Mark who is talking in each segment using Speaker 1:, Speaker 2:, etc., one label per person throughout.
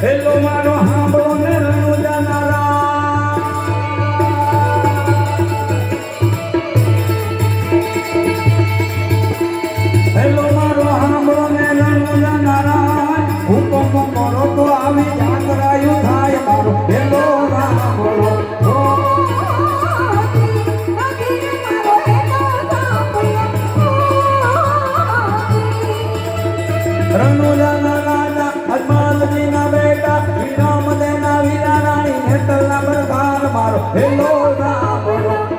Speaker 1: hello મારો હાંભળો ને રણુજા નારા હેલો મારો હાંભળો ને રણુજા નારા હુકમ કરો તો આવી જાતરાયું થાય મારો હેલો હાંભળો રણુજા નારા અજમાલજી ના બેટા વિરામ દેના વીરા રાણી હેતલ ના બરકાર મારો હેલો હાંભળો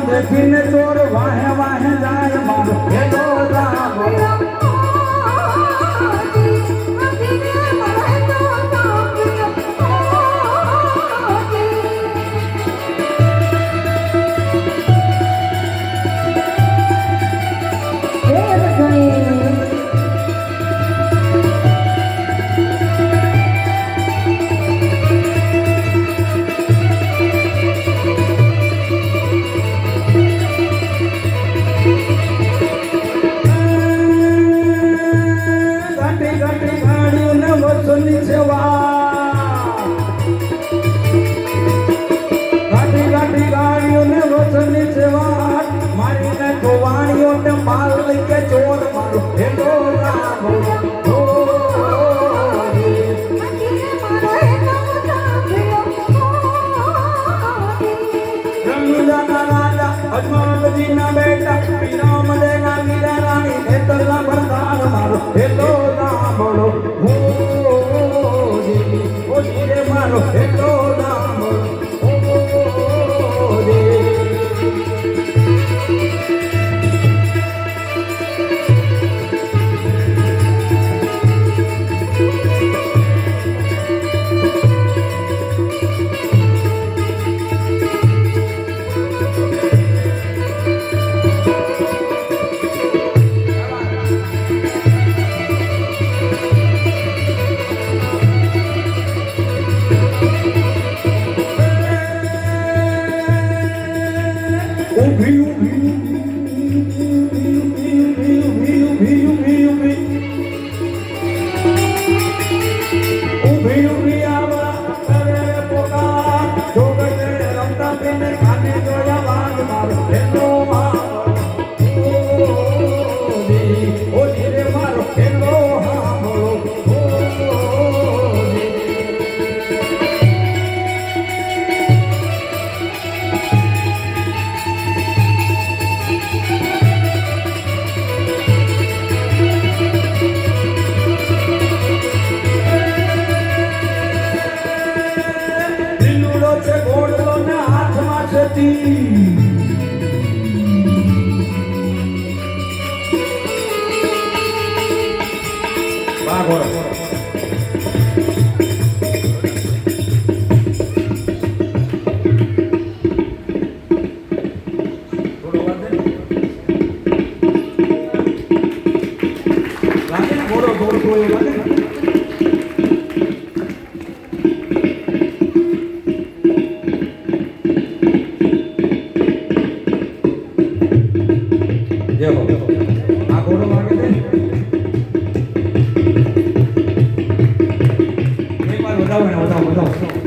Speaker 1: देखीने चोर वाहे वाहे जाय मारो हेलो हांभळो અજમાલજી ના બેટા વિરામ દેના વીરા રાણી હેતલ ના બરદાર મારો હેલો હાંભળો ઓ ધીરે મારો હેલો હાંભળો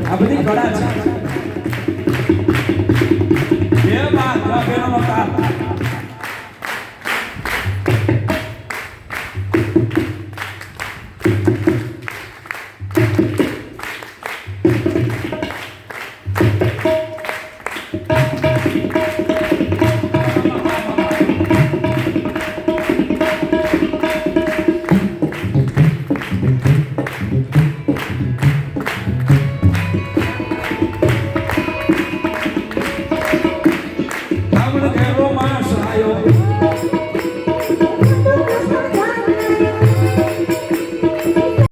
Speaker 1: આ બધી કળા છે એ વાત બેનો કા